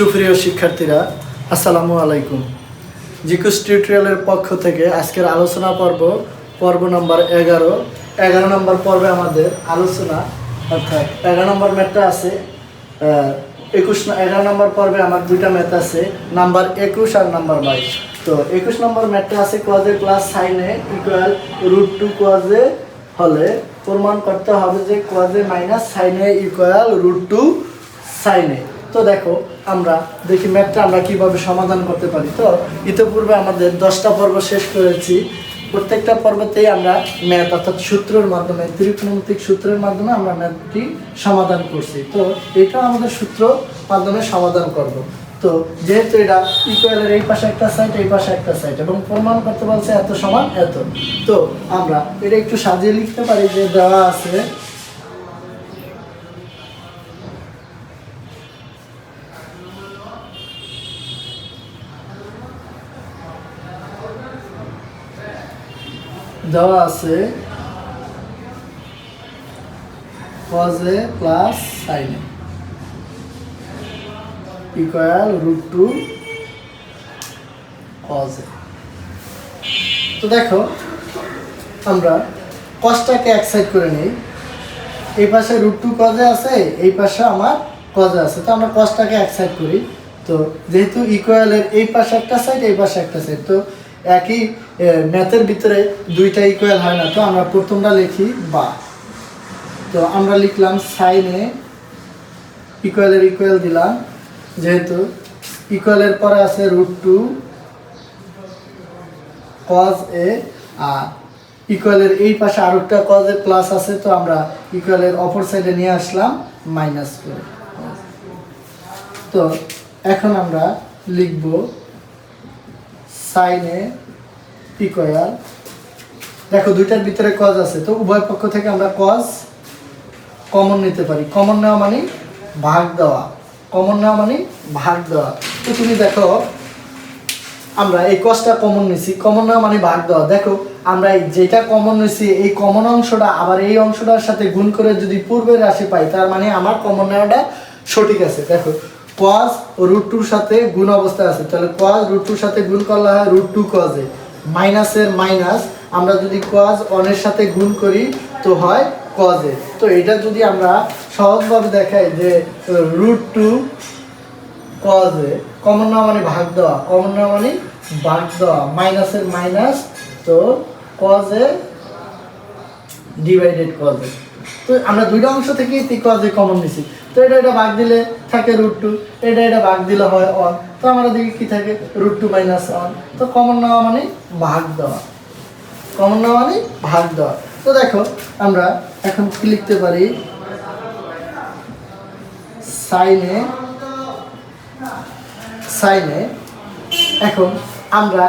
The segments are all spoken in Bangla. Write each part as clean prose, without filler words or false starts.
সুপ্রিয় শিক্ষার্থীরা, আসসালামু আলাইকুম। জিকুস টিউটোরিয়ালের পক্ষ থেকে আজকের আলোচনা পর্ব নম্বর 11 নম্বর পর্বে আমাদের আলোচনা, অর্থাৎ 11 নম্বর ম্যাথটা আছে 11 নম্বর পর্বে আমার দুইটা ম্যাথ আছে, নাম্বার 21 আর নাম্বার 22। তো 21 নম্বর ম্যাথটা আছে cos a plus sin a equal √2 cos a হলে প্রমাণ করতে হবে যে cos a minus sin a equal √2 sin a। তো দেখো, আমরা দেখি ম্যাথটা আমরা কিভাবে সমাধান করতে পারি। তো ইতিপূর্বে আমাদের 10টা পর্ব শেষ করেছি। প্রত্যেকটা পর্বতেই আমরা ম্যাথ অর্থাৎ সূত্রের মাধ্যমে, ত্রিকোণমিতিক সূত্রের মাধ্যমে আমরা ম্যাথটি সমাধান করছি। তো এটা আমাদের সূত্র মাধ্যমে সমাধান করব। তো যেহেতু এটা ইকুয়ালের এই পাশে একটা সাইড, এই পাশে একটা সাইড, এবং প্রমাণ করতে বলছে এত সমান এত। তো আমরা এটা একটু সাজিয়ে লিখতে পারি যে দেওয়া আছে cos a plus sin a equal √2 cos a। তো দেখো, আমরা cosটাকে এক সাইড করে নিই। এই পাশে √2 cos a আছে, এই পাশে আমার cos a আছে। তো আমরা cosটাকে এক সাইড করি। তো যেহেতু ইকুয়ালের এই পাশে একটা সাইড, এই পাশে একটা সাইড, তো একই ম্যাথের ভিতরে দুইটা ইকুয়াল হয় না। তো আমরা প্রথমটা লিখি বা। তো আমরা লিখলাম sin a ইকুয়ালের ইকুয়াল দিলাম, যেহেতু ইকুয়ালের পরে আছে √2 cos a, আর ইকুয়ালের এই পাশে আরেকটা cos a প্লাস আছে। তো আমরা ইকুয়ালের অপর সাইডে নিয়ে আসলাম মাইনাস করে। তো এখন আমরা লিখব sin a ইকুয়াল, দেখো দুইটার ভিতরে cos আছে, তো উভয় পক্ষ থেকে আমরা cos কমন নিতে পারি। কমন নেওয়া মানে ভাগ দেওয়া, কমন নেওয়া মানে ভাগ দেওয়া। তো তুমি দেখো, আমরা এই cosটা কমন নিছি, কমন নেওয়া মানে ভাগ দেওয়া। দেখো, আমরা যেটা কমন নিছি এই কমন অংশটা আবার এই অংশটার সাথে গুণ করে যদি পূর্বের রাশি পাই, তার মানে আমার কমন নেওয়াটা সঠিক আছে। দেখো, cos √2 সাথে গুণ অবস্থায় আছে, তাহলে cos √2 সাথে গুণ করলে হয় √2 cos a, মাইনাসের মাইনাস আমরা যদি cos 1 এর সাথে গুণ করি তো হয় cos a। তো এটা যদি আমরা সহজভাবে দেখাই যে √2 cos a, কমন নেওয়া মানে ভাগ দেওয়া, কমন নেওয়া মানে ভাগ দেওয়া, মাইনাসের মাইনাস, তো cos a divided cos a। তো আমরা দুইটা অংশ থেকে cos a কমন নিছি। তো এটা ভাগ দিলে থাকে √2, এটা ভাগ দিলে হয় 1। তো আমরা দেখি কি থাকে √2 - 1। তো কমন নেওয়া মানে ভাগ দেওয়া, কমন নেওয়া মানে ভাগ দেওয়া। তো দেখো, আমরা এখন কি লিখতে পারি, sin a। এখন আমরা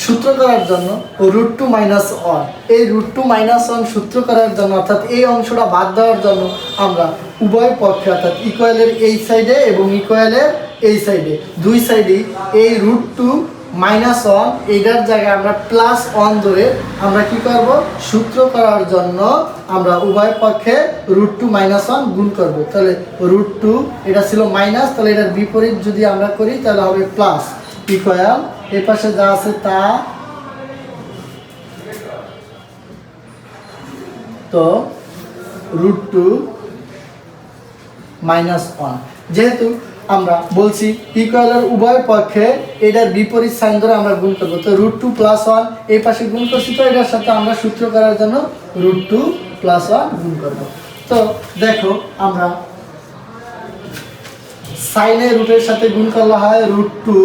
সূত্র করার জন্য √2 - 1, এই √2 - 1 সূত্র করার জন্য, অর্থাৎ এই অংশটা বাদ দেওয়ার জন্য আমরা উভয় পক্ষে, অর্থাৎ ইকুয়ালের এই সাইডে এবং ইকুয়ালের এই সাইডে, দুই সাইডেই এই √2 - 1 এইটার জায়গায় আমরা +1 ধরে আমরা কি করব, সূত্র করার জন্য আমরা উভয় পক্ষে √2 - 1 গুণ করব। তাহলে √2 এটা ছিল মাইনাস, তাহলে এটার বিপরীত যদি আমরা করি তাহলে হবে প্লাস, ইকুয়াল এই পাশে যা আছে তা। তো √2 - 1, যেহেতু আমরা বলছি ইকুয়ালের উভয় পক্ষে এটার বিপরীত সাইন ধরে আমরা গুণ করবো। তো √2 + 1 এই পাশে গুণ করছি, তো এটার সাথে আমরা সূত্র করার জন্য √2 + 1 গুণ করব। তো দেখো, আমরা সাইন এ রুটের সাথে গুণ করলে হয় √2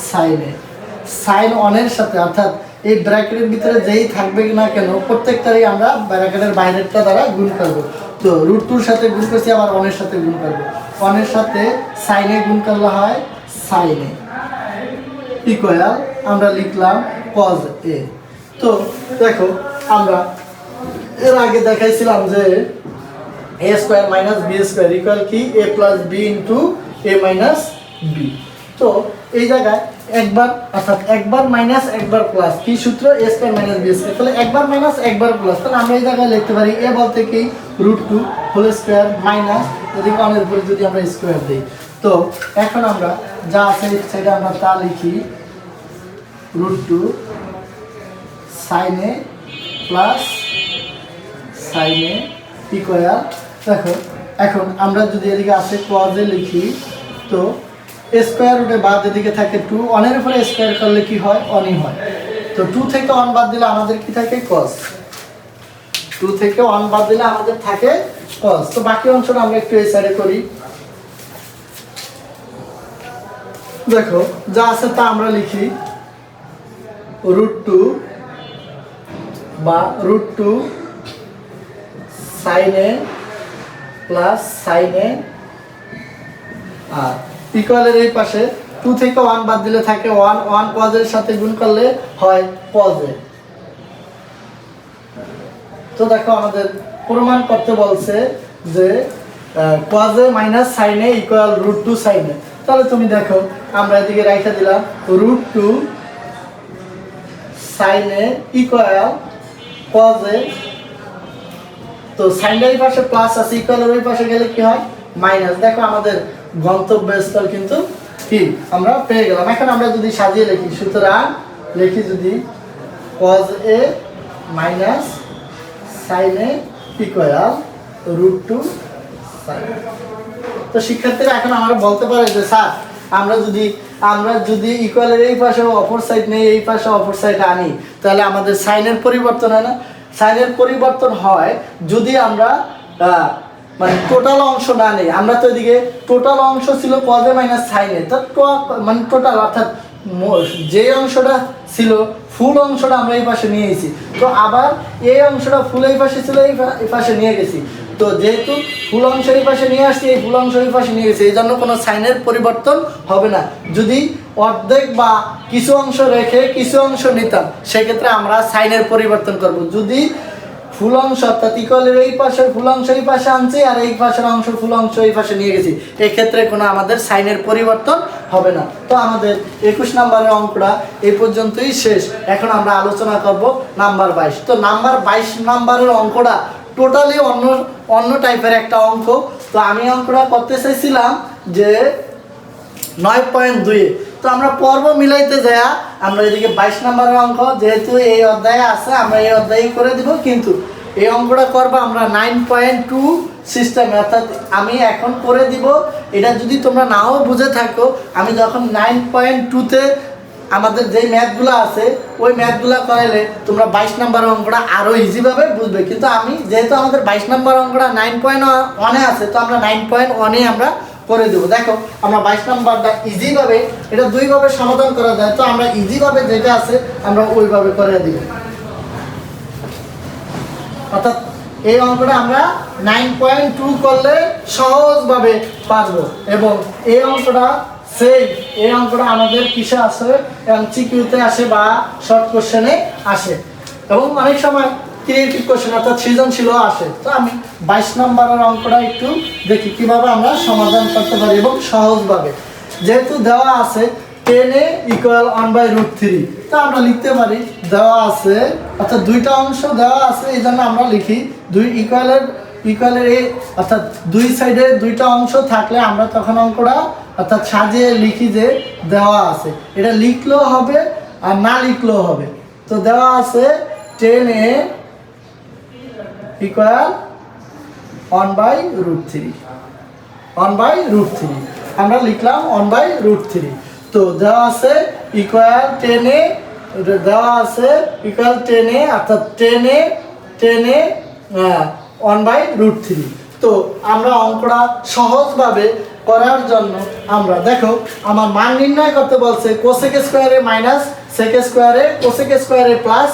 sin a, sin 1 এর সাথে, অর্থাৎ এই ব্র্যাকেটের ভিতরে যেই থাকবে না কেন প্রত্যেকটারই আমরা ব্র্যাকেটের বাইরেরটা দ্বারা গুণ করব। তো √2 এর সাথে গুণ করছি, আবার 1 এর সাথে গুণ করব। 1 এর সাথে sin a গুণ করলে হয় sin a ইকুয়াল আমরা লিখলাম cos a। তো দেখো, আমরা এর আগে দেখাইছিলাম যে a² - b² ইকুয়াল কি a + b * a - b। তো এই জায়গায় একবার, অর্থাৎ একবার মাইনাস একবার প্লাস, কি সূত্র, a² - b²। তাহলে একবার মাইনাস একবার প্লাস, তাহলে আমরা এই জায়গায় লিখতে পারি a বলতে কি √2 হোল স্কয়ার মাইনাস যদি 1 এর উপরে যদি আমরা স্কয়ার দেই, তো এখন আমরা যা আছে সেটা আমরা তা লিখি √2 sin a plus sin a equal. দেখো এখন আমরা যদি এদিকে আছে cos a লিখি তো স্কোয়ার রুটে বাদ এদিকে থাকে 2, 1 এর উপরে স্কোয়ার করলে কি হয় 1ই হয়। তো 2 থেকে 1 বাদ দিলে আমাদের কি থাকে cos, 2 থেকে 1 বাদ দিলে আমাদের থাকে cos। তো বাকি অংশটা আমরা একটু এই সাইডে করি। দেখো যা আছে তা আমরা লিখি √2 বা √2 sin a plus sin a আর ইকুয়ালের এই পাশে 2 থেকে 1 বাদ দিলে থাকে 1, 1 cos এর সাথে গুণ করলে হয় cos a। তো দেখো আমাদের প্রমাণ করতে বলছে যে cos a minus sin a equal √2 sin a। তাহলে তুমি দেখো আমরা এদিকে রাইখা দিলাম √2 sin a equal cos a। তো sin এর পাশে প্লাস আছে, ইকুয়ালের ওই পাশে গেলে কি হয় মাইনাস। দেখো আমাদের গন্তব্যস্থল কিন্তু কি আমরা পেয়ে গেলাম। এখন আমরা যদি সাজিয়ে লিখি, সুতরাং লিখি যদি cos a minus sin a equal √2 sin a। তো শিক্ষার্থীরা এখন আমরা বলতে পারে যে স্যার আমরা যদি ইকুয়ালের এই পাশে অপর সাইড নেই, এই পাশে অপর সাইড আনি, তাহলে আমাদের সাইনের পরিবর্তন হয় না? সাইনের পরিবর্তন হয় যদি আমরা মানে টোটাল অংশ না নেই। আমরা তো এদিকে টোটাল অংশ ছিল cos a minus sin a, তো মানে টোটাল অর্থাৎ যে অংশটা ছিল ফুল অংশটা আমরা এই পাশে নিয়ে এসেছি। তো আবার এই অংশটা ফুল এই পাশে ছিল, এই পাশে নিয়ে গেছি। তো যেহেতু ফুল অংশ এই পাশে নিয়ে আসছি, এই ফুল অংশ এই পাশে নিয়ে গেছি, এই জন্য কোনো সাইনের পরিবর্তন হবে না। যদি অর্ধেক বা কিছু অংশ রেখে কিছু অংশ নিতাম, সেক্ষেত্রে আমরা সাইনের পরিবর্তন করব। যদি ফুল অংশ অর্থাৎ ইকুয়ালের এই পাশের ফুল অংশ এই পাশে আনছি আর এই পাশের অংশ ফুল অংশ এই পাশে নিয়ে গেছি, এই ক্ষেত্রে কোনো আমাদের সাইনের পরিবর্তন হবে না। তো আমাদের 21 নম্বরের অঙ্কটা এই পর্যন্তই শেষ। এখন আমরা আলোচনা করব নাম্বার 22। তো নাম্বার 22 নম্বরের অঙ্কটা টোটালি অন্য টাইপের একটা অঙ্ক। তো আমি অঙ্কটা করতে চাইছিলাম যে 9.2। তো আমরা পর্ব মিলাইতে যায়া আমরা এদিকে 22 নম্বরের অঙ্ক যেহেতু এই অধ্যায়ে আছে, আমরা এই অধ্যায়ে করে দিব, কিন্তু এই অঙ্কটা করবো আমরা 9.2 সিস্টেমে। অর্থাৎ আমি এখন করে দিব, এটা যদি তোমরা নাও বুঝে থাকো, আমি যখন 9.2-তে আমাদের যেই ম্যাথগুলো আছে ওই ম্যাথগুলো করাইলে তোমরা 22 নম্বরের অঙ্কটা আরও ইজিভাবে বুঝবে। কিন্তু আমি যেহেতু আমাদের 22 নম্বর অঙ্কটা 9.1-এ আছে, তো আমরা 9.1-এ আমরা করে দেবো। দেখো আমরা 22 নম্বরটা ইজিভাবে, এটা দুইভাবে সমাধান করা যায়। তো আমরা ইজিভাবে যেটা আছে আমরা ওইভাবে করে দিব। অর্থাৎ এই অঙ্কটা আমরা 9.2 করলে সহজভাবে পারবো। এবং এই অঙ্কটা এই অঙ্কটা আমাদের কিসে আসে, এমসিকিউতে আসে বা শর্ট কোশ্চেনে আসে, এবং অনেক সময় ক্রিয়েটিভ কোশ্চেন অর্থাৎ সৃজনশীলও আসে। তো আমি 22 নম্বরের অঙ্কটা একটু দেখি কিভাবে আমরা সমাধান করতে পারি এবং সহজভাবে। যেহেতু দেওয়া আছে 10a equal 1/√3, তো আমরা লিখতে পারি দেওয়া আছে অর্থাৎ দুইটা অংশ দেওয়া আছে, এই জন্য আমরা লিখি দুই ইকুয়ালের এই অর্থাৎ দুই সাইডে দুইটা অংশ থাকলে আমরা তখন অঙ্কটা অর্থাৎ সাজিয়ে লিখি যে দেওয়া আছে। এটা লিখলেও হবে আর না লিখলেও হবে। তো দেওয়া আছে 10a equal 1/√3, 1/√3 আমরা লিখলাম 1/√3। তো দেওয়া আছে ইকুয়াল 10a, দেওয়া আছে ইকুয়াল 10a অর্থাৎ 10a 1/√3। তো আমরা অঙ্কটা সহজভাবে করার জন্য আমরা দেখো আমার মান নির্ণয় করতে বলছে কোসেক স্কোয়ারে মাইনাস সেক স্কোয়ারে, কোসেক স্কোয়ারে প্লাস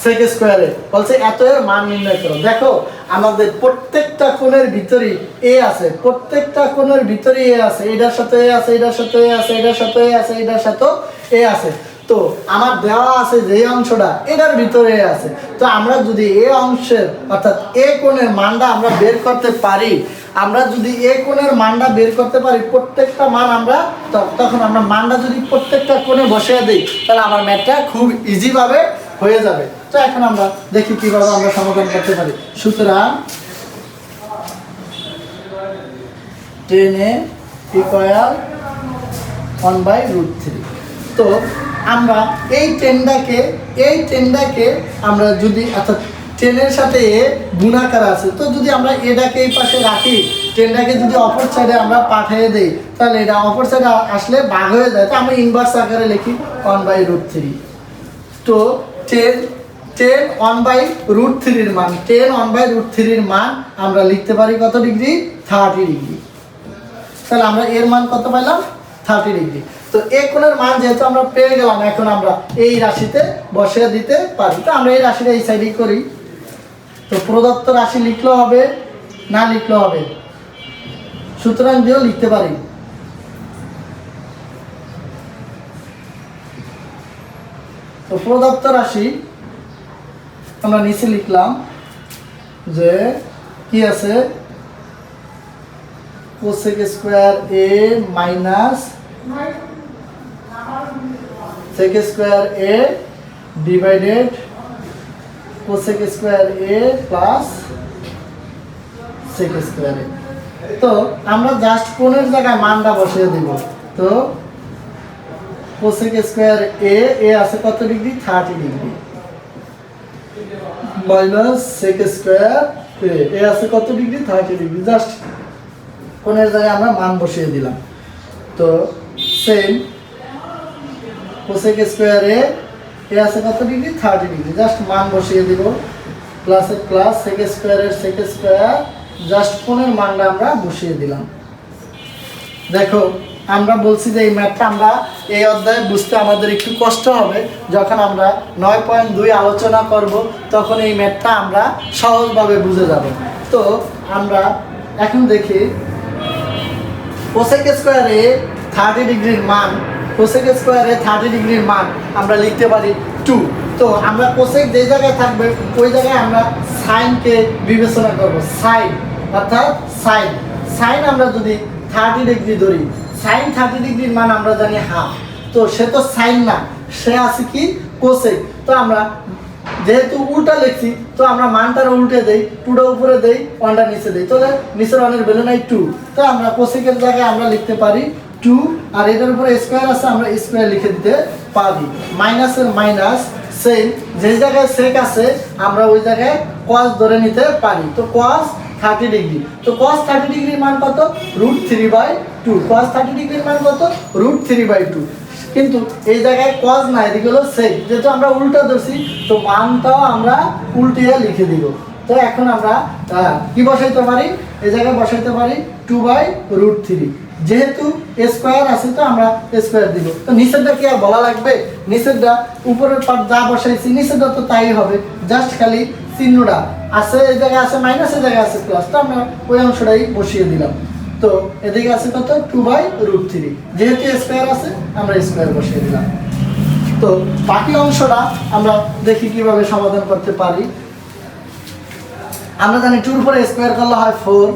সেক স্কোয়ারে বলছে এত এর মান নির্ণয় করো। দেখো আমাদের প্রত্যেকটা কোণের ভিতরেই এ আছে, প্রত্যেকটা কোণের ভিতরেই এ আছে, এটার সাথে এ আছে, এটার সাথে এ আছে, এটার সাথে এ আছে, এটার সাথেও এ আছে। তো আমার দেওয়া আছে যে অংশটা এটার ভিতরে আছে। তো আমরা যদি এ অংশের অর্থাৎ এ কোণের মানটা আমরা বের করতে পারি, আমরা যদি এ কোণের মানটা বের করতে পারি প্রত্যেকটা মান আমরা তখন আমরা মানটা যদি প্রত্যেকটা কোণে বসিয়ে দিই, তাহলে আমার ম্যাথটা খুব ইজিভাবে হয়ে যাবে। তো এখন আমরা দেখি কিভাবে আমরা সমাধান করতে পারি। সুতরাং 10a ইকুয়াল 1/√3। তো আমরা এই টেনটাকে আমরা যদি অর্থাৎ টেনের সাথে এ গুণাকার আছে, তো যদি আমরা এটাকে এই পাশে রাখি, টেনটাকে যদি অপর সাইডে আমরা পাঠিয়ে দিই, তাহলে এটা অপর সাইডে আসলে ভাগ হয়ে যায়। তো আমরা ইনভার্স আকারে লিখি 1/√3। তো 10 1/√3 মান 10 1/√3 মান আমরা লিখতে পারি কত ডিগ্রি? 30 ডিগ্রি। তাহলে আমরা এর মান কত পাইলাম? 30 ডিগ্রি। তো এই কোণের মান যেহেতু আমরা পেয়ে গেলাম, এখন আমরা এই রাশিতে বসিয়ে দিতে পারি। তো আমরা এই রাশিটা এই সাইডেই করি। তো প্রদত্ত রাশি লিখলেও হবে, না লিখলেও হবে, সুতরাং দিয়েও লিখতে পারি। তো প্রদত্ত রাশি আমরা নিচে লিখলাম যে কি আছে, কোসেক স্কয়ার এ মাইনাস সেক স্কয়ার এ ডিভাইডেড কোসেক স্কয়ার এ প্লাস সেক স্কয়ার এ। তো আমরা জাস্ট কোণের জায়গায় মানটা বসিয়ে দেব। তো কোসেক স্কয়ার এ আছে কত degree? 30 degree minus sec square এ আছে কত ডিগ্রি? 30 ডিগ্রি। জাস্ট কোণের জায়গায় আমরা মান বসিয়ে দিলাম। তো সেম কোসেক স্কয়ার এ আছে কত ডিগ্রি? 30 ডিগ্রি। জাস্ট মান বসিয়ে দিব, প্লাস প্লাস সেক স্কয়ারের সেক স্কয়ার, জাস্ট কোণের মানটা আমরা বসিয়ে দিলাম। দেখো আমরা বলছি যে এই ম্যাথটা আমরা এই অধ্যায়ে বুঝতে আমাদের একটু কষ্ট হবে। যখন আমরা 9.2 আলোচনা করব, তখন এই ম্যাথটা আমরা সহজভাবে বুঝে যাব। তো আমরা এখন দেখি কোসেক স্কয়ারে 30 ডিগ্রির মান, কোসেক স্কয়ারে 30 ডিগ্রির মান আমরা লিখতে পারি 2। তো আমরা কোসেক যে জায়গায় থাকবে ওই জায়গায় আমরা সাইনকে বিবেচনা করব। সাইন অর্থাৎ সাইন আমরা যদি 30 ডিগ্রি ধরি, সাইন 30 ডিগ্রির মান আমরা জানি হাফ। তো সে তো সাইন না, সে আছে কি? কোসেক। তো আমরা যেহেতু উল্টা লিখছি, তো আমরা মানটার উল্টে দেই, 2টা উপরে দেই, 1টা নিচে দেই। তাহলে নিচের 1-এর ভ্যালু নাই 2। তো আমরা কোসেকের জায়গায় আমরা লিখতে পারি 2, আর এটার উপরে স্কয়ার আছে, আমরা স্কয়ার লিখে দিতে পারি। মাইনাসের মাইনাস, সেম যে জায়গায় সেক আছে আমরা ওই জায়গায় কস ধরে নিতে পারি। তো কস 30 ডিগ্রি। তো cos 30 ডিগ্রির মান কত? √3/2। cos 30 ডিগ্রির মান কত? √3/2। কিন্তু এই জায়গায় cos না, এদিকে হলো sec। যেহেতু আমরা উল্টা ধরছি, তো মানটাও আমরা উল্টিয়ে লিখে দিব। তো এখন আমরা কি বসাইতে পারি? এই জায়গায় বসাইতে পারি 2/√3। যেহেতু স্কয়ার আছে, তো আমরা স্কয়ার দিব। তো নিচেরটা কি আর বলা লাগবে? নিচেরটা উপরের পার্ট যা বসাইছি, নিচেরটা তো তাই হবে। জাস্ট খালি চিহ্নটা আছে, এই জায়গায় আছে মাইনাস, এই জায়গায় আছে প্লাস। তো আমরা ওই অংশটাই বসিয়ে দিলাম। তো এদিকে আছে কত? 2/√3। যেহেতু স্কয়ার আছে, আমরা স্কয়ার বসিয়ে দিলাম। তো বাকি অংশটা আমরা দেখি কিভাবে সমাধান করতে পারি। আমরা জানি 2 এর উপরে স্কয়ার করলে হয় 4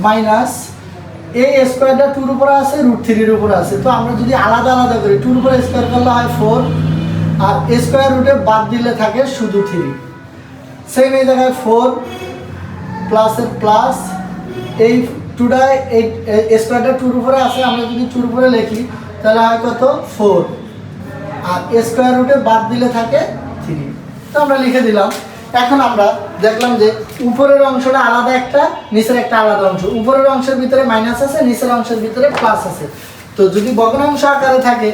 মাইনাস এই স্কয়ারটা 2 এর উপরে আছে, √3 এর উপরে আছে। তো আমরা যদি আলাদা আলাদা করি, 2 এর উপরে স্কয়ার করলে হয় 4, আর স্কয়ার রুটে বাদ দিলে থাকে শুধু 3। সেম এই জায়গায় 4 প্লাসের প্লাস, এই 2টায় এই স্কয়ারটা 2 এর উপরে আছে, আমরা যদি 2 এর উপরে লিখি তাহলে হয় কত? 4, আর স্কয়ার রুটে বাদ দিলে থাকে 3। তো আমরা লিখে দিলাম। এখন আমরা দেখলাম যে উপরের অংশটা আলাদা একটা, নিচের একটা আলাদা অংশ। উপরের অংশের ভিতরে মাইনাস আছে, নিচের অংশের ভিতরে প্লাস আছে। তো যদি ভগ্নাংশ আকারে থাকে,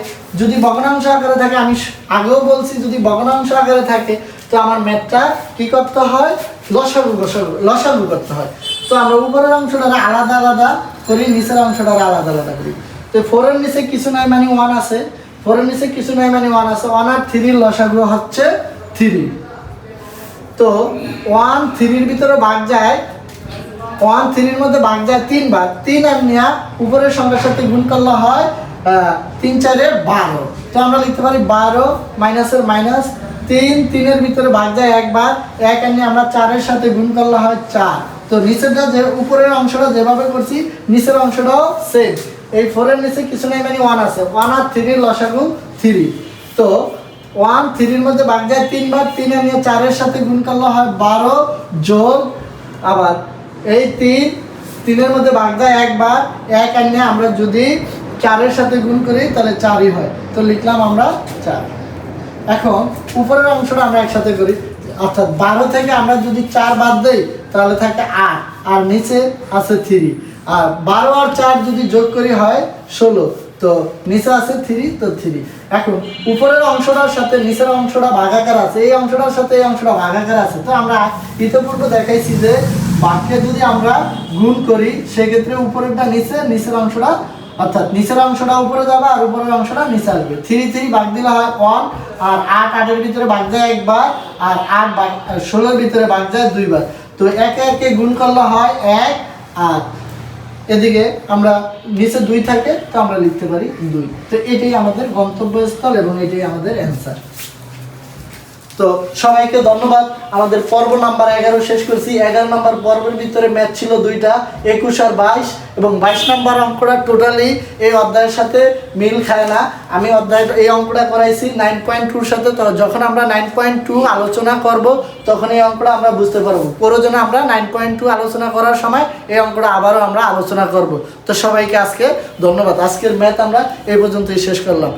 আমি আগেও বলছি, যদি ভগ্নাংশ আকারে থাকে, তো আমার ম্যাথটা কি করতে হয়? লসাগু করতে হয়। তো আমরা উপরের অংশটা আলাদা আলাদা করি, নিচের অংশটা আলাদা আলাদা করি। তো 4 এর নিচে কিছু নাই মানে 1 আছে, 4 এর নিচে কিছু নাই মানে 1 আছে। 1 আর 3 এর লসাগু হচ্ছে 3। তো 1 3 এর ভিতরে ভাগ যায়, 1 3 এর মধ্যে ভাগ যায় 3 বার। 3 আর নেয়া উপরের সংখ্যার সাথে গুণ করলে হয় 3 4 এ 12। তো আমরা লিখতে পারি 12 মাইনাসের মাইনাস, 3 এর ভিতরে ভাগ যায় 1 বার, 1 আর নিয়ে আমরা 4 এর সাথে গুণ করলে হয় 4। তো নিচেরটা যে উপরের অংশটা যেভাবে করছি, নিচের অংশটাও সেম। এই 4 এর নিচে কিছু নাই মানে 1 আছে। 1 আর 3 এর লসাগু 3। তো 1 3 এর মধ্যে ভাগ যায় 3 বার, 3 আর নিয়ে 4 এর সাথে গুণ করলে হয় 12 যোগ আবার এই 3 3 এর মধ্যে ভাগ দেয় একবার, 1 আনে আমরা যদি 4 এর সাথে গুণ করি তাহলে 4ই হয়, তো লিখলাম আমরা 4। এখন উপরের অংশটা আমরা একসাথে করি, অর্থাৎ 12 থেকে আমরা যদি 4 বাদ দেই তাহলে থাকে 8, আর নিচে আছে 3, আর 12 আর 4 যদি যোগ করি হয় 16, তো নিচে আছে 3, তো 3। এখন উপরের অংশটার সাথে নিচের অংশটা ভাগাকার আছে, এই অংশটার সাথে এই অংশটা ভাগাকার আছে, তো আমরা ইতিপূর্বে দেখাইছি যে বাক্যে যদি আমরা গুণ করি সেক্ষেত্রে উপরেরটা নিচে, নিচের অংশটা অর্থাৎ নিচের অংশটা উপরে যাবে আর উপরের অংশটা নিচে আসবে। 3 3 ভাগ দিলে হয় 1, আর 8 8 এর ভিতরে ভাগ যায় একবার, আর 8 16 এর ভিতরে ভাগ যায় 2 বার, তো একে একে গুণ করলে হয় 1, আর এদিকে আমরা নিচে 2 থাকে তো আমরা লিখতে পারি 2। তো এটাই আমাদের গন্তব্যস্থল এবং এটাই আমাদের অ্যান্সার। তো সবাইকে ধন্যবাদ। আমাদের পর্ব নাম্বার 11 শেষ করছি। 11 নম্বর পর্বের ভিতরে ম্যাথ ছিল 2টা, 21 আর 22, এবং 22 নম্বর অঙ্কটা টোটালি এই অধ্যায়ের সাথে মিল খায় না। আমি এই অঙ্কটা করাইছি 9.2 সাথে, তো যখন আমরা 9.2 আলোচনা করব তখন এই অঙ্কটা আমরা বুঝতে পারবো। প্রয়োজনে আমরা 9.2 আলোচনা করার সময় এই অঙ্কটা আবারও আমরা আলোচনা করব। তো সবাইকে আজকে ধন্যবাদ। আজকের ম্যাথ আমরা এই পর্যন্তই শেষ করলাম।